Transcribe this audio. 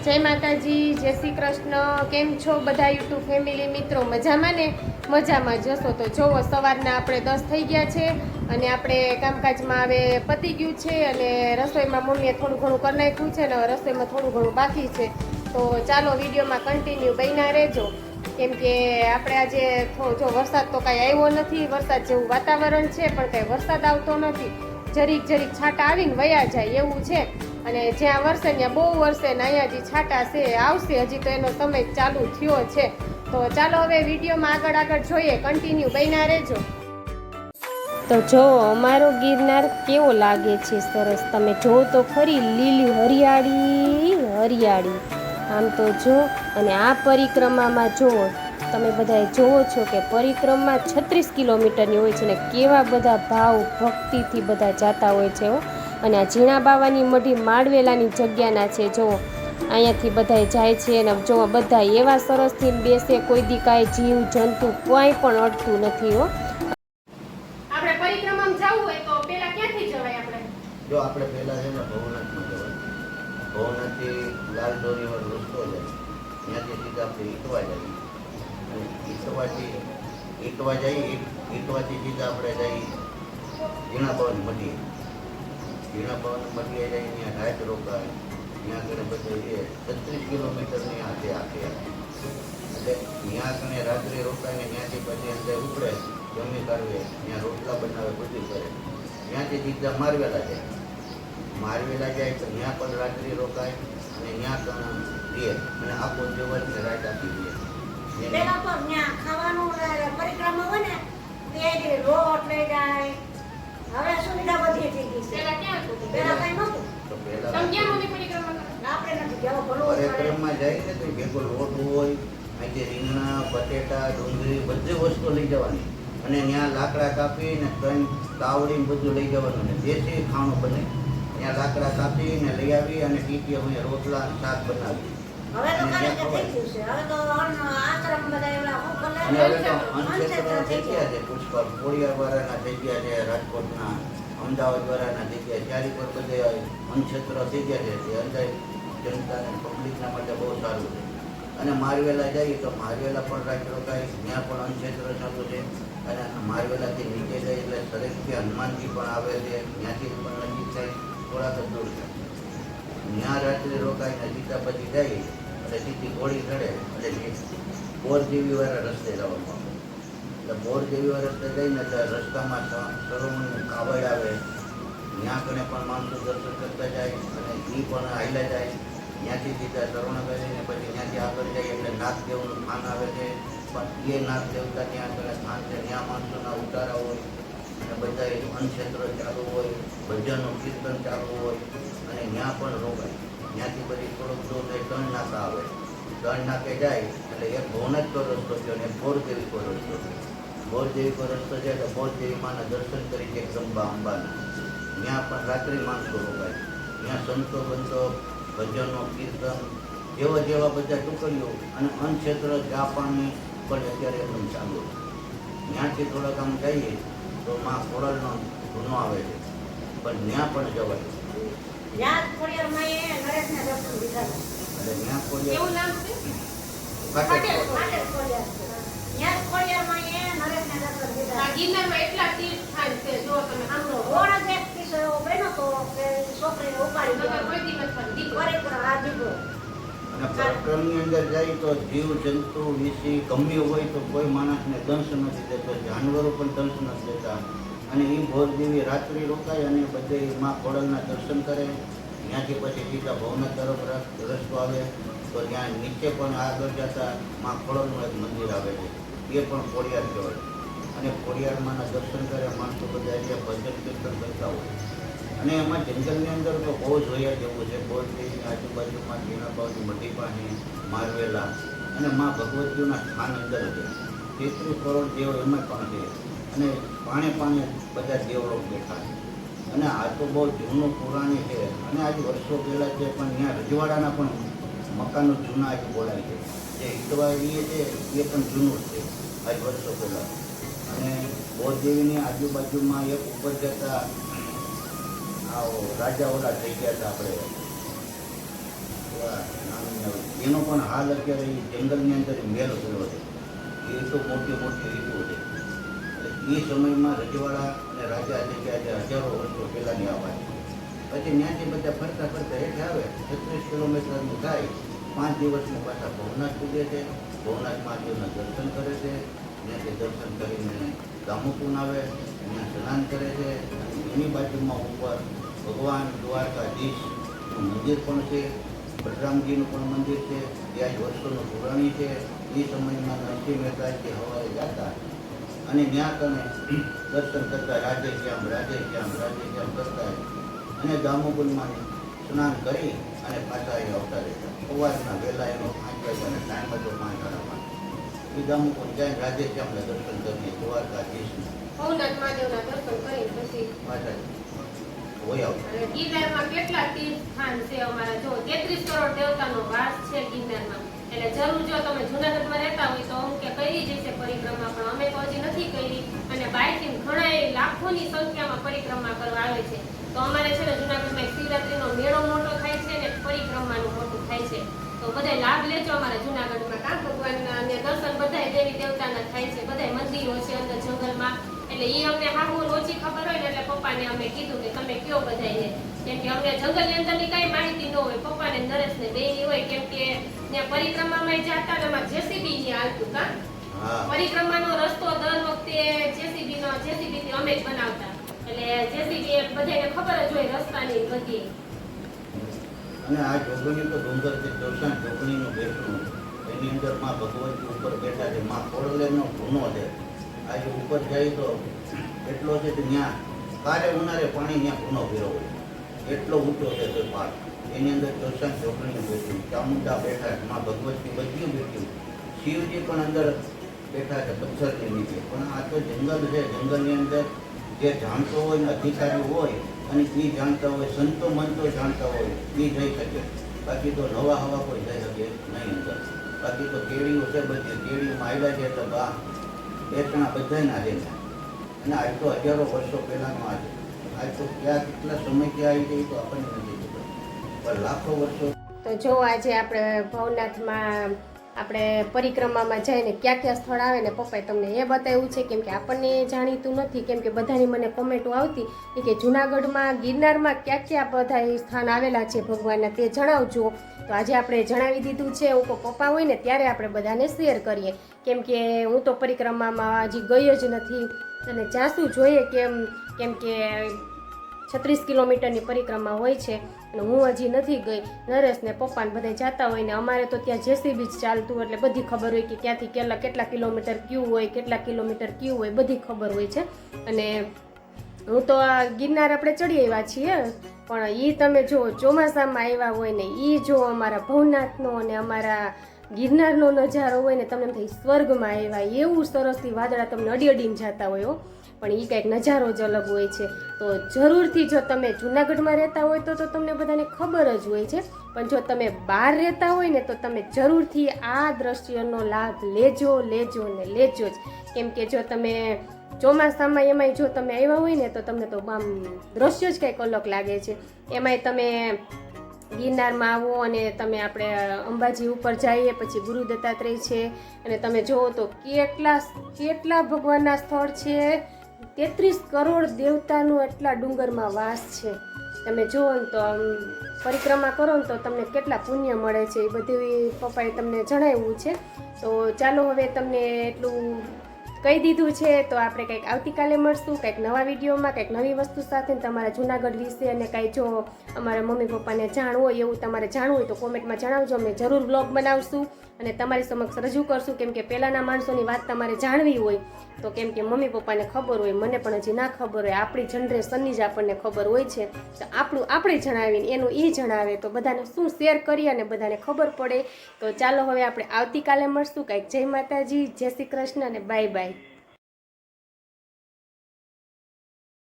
જય માતાજી, જય શ્રી કૃષ્ણ. કેમ છો બધા યુટ્યુબ ફેમિલી મિત્રો? મજામાં ને? મજામાં જશો તો જોવો, સવારના આપણે 10 થઈ ગયા છે અને આપણે કામકાજમાં હવે પતી ગયું છે અને રસોઈમાં મમ્મીએ થોડું ઘણું કરી નાખ્યું છે અને રસોઈમાં થોડું ઘણું બાકી છે. તો ચાલો વિડીયોમાં કન્ટિન્યુ બન્યા રહેજો, કેમ કે આપણે આજે જો વરસાદ તો કાંઈ આવ્યો નથી, વરસાદ જેવું વાતાવરણ છે પણ કાંઈ વરસાદ આવતો નથી. જરીક જરીક છાંટા આવીને વયા જાય એવું છે. અને જ્યાં વરસે ત્યાં બહુ વરસે ને અહીંયા જે છાંટા છે આવશે, હજી તો એનો સમય ચાલુ થયો છે. તો ચાલો હવે વિડીયોમાં આગળ જોઈએ, કન્ટિન્યુ બન્યા રહેજો. તો જો અમારો ગિરનાર કેવો લાગે છે, સરસ. તમે જો તો ખરી, લીલી હરિયાળી હરિયાળી. આમ તો જો, અને આ પરિક્રમામાં જો તમે બધા જોવો છો કે પરિક્રમા 36 કિલોમીટરની હોય છે ને કેવા બધા ભાવ ભક્તિથી બધા જાતા હોય છે. અને આ ઝીણા બાવાની મઢી માળવેલાની જગ્યાના છે. જો અહીંયાથી બધા જાય છે અને જો બધા એવા સરસથી બેસે, કોઈ દી કાંઈ જીવ જંતુ કોઈ પણ અડતું નથી. આપણે પરિક્રમામાં જવું હોય તો પહેલા ક્યાંથી જવાય? જો આપણે પહેલા છે ને ભવનાથમાં જવાય. ભવનાથથી લાલ દોરીવાળો રસ્તો જાય, ત્યાંથી સીધા આપણે ઈટવા જઈએ અને ઈટવા જઈએ. ઈટવાથી સીધા આપણે જઈએ ઝીણા બાવાની મઢીએ. ઝીણા બાવાની મઢીએ જઈએ, ત્યાં રાત રોકાય. ત્યાં આગળ બધે 36 કિલોમીટરની આખે એટલે ત્યાં આગળ રાત્રે રોકાઈને ત્યાંથી પછી અંદર ઉપડે, જમી કાઢવે, ત્યાં રોટલા બનાવે, બધું કરે. ત્યાંથી સીધા મારવેલા જાય તો ત્યાં પણ રાત્રે રોકાય અને ત્યાં પણ દે અને આખો દિવસને રાત આપી દે. ખાવાનું પરિક્રમા હોય ને તે રોટ લઈ જાય. હવે સુવિધા બધી થઈ ગઈ છે. પહેલા કઈ નહોતું. તો પહેલા પરિક્રમા જાય ને તો ભેગો લોટ હોય, અહીંથી રીંગણા, બટેટા, ડુંગળી બધી વસ્તુ લઈ જવાની અને ત્યાં લાકડા કાપીને 3 તાવડી બધું લઈ જવાનું અને દેશી ખાણું બને. ત્યાં લાકડા કાપીને લઈ આવી અને ટીકી અમે રોટલા શાક બનાવી. હવે તો થઈ ગયું છે. હવે તો આશ્રમ બધા એવડા અને હવે તો અનક્ષેત્ર થઈ ગયા છે. પુષ્કળ ખોડિયારવાળાના થઈ ગયા છે, રાજકોટના, અમદાવાદવાળાના થઈ ગયા, ચારી પર બધે અનક્ષેત્ર થઈ ગયા છે. તે અંદર જનતાને પબ્લિકના માટે બહુ સારું છે. અને મારવેલા જઈએ તો મારવેલા પણ રાત રોકાય, ત્યાં પણ અનક્ષેત્ર ચાલુ છે. અને મારવેલાથી નીચે જાય એટલે સરેકથી હનુમાનજી પણ આવે છે, ત્યાંથી પણ નજીક થાય, થોડાક જ દૂર છે. ત્યાં રાત્રે રોકાઈને સીધા પછી જાય એટલે સીધી ઘોડી ચડે એટલે બોરદેવીવાળા રસ્તે જવાનું. એટલે બોરદેવીવાળા રસ્તે જઈને એટલે રસ્તામાં સરોવરનું કાવડ આવે, ત્યાં કને પણ માણસો દર્શન કરતા જાય અને એ પણ હાલ્યા જાય. ત્યાંથી સીધા સરોવર કરીને પછી ત્યાંથી આગળ જાય એટલે નાગદેવનું સ્થાન આવે છે. પણ એ નાગ દેવતા ત્યાં આગળ સ્થાન છે, ત્યાં માણસોના ઉતારા હોય અને બધા અનક્ષેત્ર ચાલુ હોય, ભજનનું કીર્તન ચાલુ હોય અને ત્યાં પણ રોકાય. ત્યાંથી પછી થોડોક દૂર જાય 3 નાકા આવે. 3 નાકે જાય એટલે એક ભવનાથ પર રસ્તો છે અને એક બોરદેવી પર રસ્તો છે. બોરદેવી પર રસ્તો છે એટલે બોરદેવી માના દર્શન કરી છે જગદંબા અંબાના. ત્યાં પણ રાત્રે માણસો રોકાય. ત્યાં સંતો બંતો, ભજનો, કીર્તન જેવા બધા ટુકડીઓ અને અનક્ષેત્ર ચા પાણી પણ અત્યારે પણ ચાલુ. ત્યાંથી થોડાક આમ જઈએ તો માં ખોડલનો ગુનો આવે છે, પણ ત્યાં પણ જવાય. ત્યાં ખોડિયારમાં એ નરેશના દર્શન દીધા. એટલે ત્યાં કેવું નામ છે? ખોડિયારમાં એ નરેશના દર્શન દીધા. ગિરનારમાં એટલા તીર્થ સ્થાન છે, જો તમે સાંભળો. ઘોડા જ એક કિસ્સો એવો બન્યો તો કે છોકરીને ઉપાડી ગયો. કોઈ દિવસ પણ દીકરો. પરિક્રમા આ દીકરો. અને પરિક્રમની અંદર જાય તો જીવ જંતુ વિષી ગમ્યું હોય તો કોઈ માણસને દંશ નથી દેતો, જાનવરો પણ દંશ નથી દેતા. અને એ ભોરદેવી રાત્રિ રોકાય અને બધે માં ખોડલના દર્શન કરે. ત્યાંથી પછી સીધા ભવનાથ તરફ રસ્તો આવે તો ત્યાં નીચે પણ આગળ જતા માં ખોડલનું એક મંદિર આવે છે, એ પણ ખોડિયાર કહેવાય. અને ખોડિયારમાંના દર્શન કરે માણસો બધા એટલે ભજન કીર્તન કરતા હોય. અને એમાં જંગલની અંદર તો બહુ જોયા જેવું છે. બોરદેવીની આજુબાજુમાં ઝીણા બાવાની મઢી પાસે મારવેલા અને માં ભગવતીઓના સ્થાન અંદર છે. 33 કરોડ દેવ એમાં પણ છે અને પાણે બધા દેવલોક બેઠા છે. અને આ તો બહુ જૂનું પુરાણી છે અને આજ વર્ષો પહેલાં છે, પણ ત્યાં રજવાડાના પણ મકાનો જૂના આજે બોલાય છે. જે ઈટવા એ છે એ પણ જૂનું જ છે આજ વર્ષો પહેલાં. અને બોરદેવીની આજુબાજુમાં એક ઉપર જતા રાજા ઓલા થઈ ગયા હતા આપણે, નામ એનો પણ હાલ અત્યારે એ જંગલની અંદર મેલ થયો છે. એ તો મોટી મોટી રીતો છે. એટલે એ સમયમાં રજવાડા અને રાજા જે કે આજે હજારો વર્ષો પહેલાંની આ વાત છે. પછી ત્યાંથી બધા ફરતા ફરતા હેઠે આવે 36 કિલોમીટરનું થાય. 5 દિવસમાં પાછા ભવનાથ પૂજે છે. ભવનાથ મહાદેવના દર્શન કરે છે. ત્યાંથી દર્શન કરીને દામોકુંડ આવે, ત્યાં સ્નાન કરે છે. અને એની બાજુમાં ઉપર ભગવાન દ્વારકાધીશનું મંદિર પણ છે. બલરામજીનું પણ મંદિર છે. ત્યાં જ વર્ષોનું પુરાણી છે. એ સમયમાં નરસિંહ મહેતાજી સવારે જતા અને ત્યાં કને દર્શન કરતા રાધેશ્યામ કરતા અને દામોકુંડમાં સ્નાન કરી અને પાછા એ આવતા રહેતા. સવારના વહેલા એનો 5 વાગ્યાનો ટાઈમ હતો, 5:30. એ દામોકુંડ જાય રાધેશ્યામના દર્શન કરીને દ્વારકાધીશના ભવનાથ મહાદેવના દર્શન કરીને પછી પાછા હોય આવતા. અને ગિરનારમાં કેટલા તીર્થ સ્થાન છે અમારા, જો 33 કરોડ દેવતાનો વાસ છે ગિરનારમાં. એટલે જરૂર જો તમે જુનાગઢમાં રહેતા હોય તો અમુક કરી જશે પરિક્રમા, પણ અમે તો હજી નથી કરી. અને બાઇકથી ઘણા લાખોની સંખ્યામાં પરિક્રમા કરવા આવે છે. તો અમારે છે ને જુનાગઢમાં એક શિવરાત્રીનો મેળો મોટો થાય છે ને પરિક્રમાનું મોટું થાય છે. તો બધા લાભ લેજો અમારા જુનાગઢમાં. કાં ભગવાનના અને દર્શન બધા દેવી દેવતાના થાય છે. બધા મંદિરો છે અંદર જંગલમાં. એટલે એ અમને હાહુલ ઓછી ખબર હોય ને એટલે પપ્પાને અમે કીધું કે તમે કયો બધાને, કેમ કે અમને જંગલની અંદરની કાંઈ માહિતી ન હોય. પપ્પાને નરેશને બેયની હોય, કેમ કે ત્યાં પરિક્રમામાં જતા ને એમાં જેસીબી ની હાલતું. કાં પરિક્રમાનો રસ્તો દર વખતે જેસીબી અમે જ બનાવતા. એટલે જેસીબી બધાને ખબર જ હોય રસ્તાની બધી. અને આ જોગણી તો ડુંગર છે, ચોસાણ જોગણીનું બેઠું, એની અંદર માં ભગવતી ઉપર બેઠા છે. માં ખોડલેનો ધૂનો છે. આજે ઉપર જાય તો એટલો છે કે ત્યાં કારે ઉનાળે પાણી ત્યાં ધૂનો ભેરો હોય, એટલો ઊંચો છે તે પાક. એની અંદર ચોસાણ જોગણીનું બેઠું, ચામુંડા બેઠા છે, માં ભગવતી બધું બેઠું, શિવજી પણ અંદર બેઠા છે પથ્થરની નીચે. પણ આ તો જંગલ છે. જંગલની અંદર જે જાણતો હોય ને અધિકારી હોય અને એ જાણતા હોય, સંતો મંતો જાણતા હોય, એ જઈ શકે. બાકી તો નવા હવા કોઈ જઈ શકે નહીં અંદર. બાકી તો કેળીઓ છે, બધી કેળીઓમાં આવ્યા છે તો બા બેસણા બધાના છે. અને આજ તો હજારો વર્ષો પહેલાંનો આ છે. આજ તો ક્યાં કેટલા સમયથી આવી જાય તો આપણને નથી ખબર, પણ લાખો વર્ષો. તો જો આજે આપણે ભવનાથમાં આપણે પરિક્રમામાં જઈને ક્યાં સ્થળ આવે ને પપ્પાએ તમને એ બતાવ્યું છે. કેમ કે આપણને જાણીતું નથી, કેમ કે બધાની મને કોમેન્ટો આવતી કે જુનાગઢમાં ગિરનારમાં ક્યાં બધા સ્થાન આવેલા છે ભગવાનના, તે જણાવજો. તો આજે આપણે જણાવી દીધું છે. હું પપ્પા હોય ને ત્યારે આપણે બધાને શેર કરીએ, કેમ કે હું તો પરિક્રમામાં હજી ગઈ જ નથી અને જાશું જોઈએ કેમ કે 36 કિલોમીટરની પરિક્રમા હોય છે અને હું હજી નથી ગઈ. નરેશ ને પપ્પાને બધા જતા હોય ને અમારે તો ત્યાં જેસીબી જ ચાલતું, એટલે બધી ખબર હોય કે ક્યાંથી કેટલા કિલોમીટર ક્યું હોય, કેટલા કિલોમીટર ક્યું હોય, બધી ખબર હોય છે. અને હું તો આ ગિરનાર આપણે ચડી આવ્યા છીએ, પણ એ તમે જો ચોમાસામાં આવ્યા હોય ને એ જો અમારા ભવનાથનો અને અમારા ગિરનારનો નજારો હોય ને તમને એમ થાય સ્વર્ગમાં આવ્યા. એવું સરસથી વાદળા તમને અડીને જતા હોય. પણ એ કંઈક નજારો જ અલગ હોય છે. તો જરૂરથી જો તમે જુનાગઢમાં રહેતા હોય તો તમને બધાને ખબર જ હોય છે, પણ જો તમે બહાર રહેતા હોય ને તો તમે જરૂરથી આ દ્રશ્યનો લાભ લેજો જ. કેમ કે જો તમે ચોમાસામાં એમાંય જો તમે આવ્યા હોય ને તો તમને તો આમ દ્રશ્ય જ કંઈક અલગ લાગે છે. એમાંય તમે ગિરનારમાં આવો અને તમે આપણે અંબાજી ઉપર જઈએ, પછી ગુરુ દત્તાત્રેય છે, અને તમે જુઓ તો કેટલા ભગવાનના સ્થળ છે. 33 કરોડ દેવતાનું એટલા ડુંગરમાં વાસ છે. તમે જુઓ ને તો આમ પરિક્રમા કરો ને તો તમને કેટલા પુણ્ય મળે છે. એ બધું પપ્પાએ તમને જણાવ્યું છે. તો ચાલો હવે તમને એટલું કહી દીધું છે. તો આપણે કંઈક આવતીકાલે મળશું કંઈક નવા વિડીયોમાં, કંઈક નવી વસ્તુ સાથે. તમારા જૂનાગઢ વિશે અને કાંઈ જો અમારા મમ્મી પપ્પાને જાણવું હોય એવું તમારે જાણવું હોય તો કોમેન્ટમાં જણાવજો. અમે જરૂર બ્લોગ બનાવશું અને તમારી સમક્ષ રજૂ કરશું. કેમ કે પહેલાંના માણસોની વાત તમારે જાણવી હોય તો, કેમ કે મમ્મી પપ્પાને ખબર હોય, મને પણ હજી ના ખબર હોય, આપણી જનરેશનની જ આપણને ખબર હોય છે. તો આપણે જણાવીને એનું એ જણાવે તો બધાને શું શેર કરીએ અને બધાને ખબર પડે. તો ચાલો હવે આપણે આવતીકાલે મળશું. કંઈક જય માતાજી, જય શ્રી કૃષ્ણ અને બાય બાય.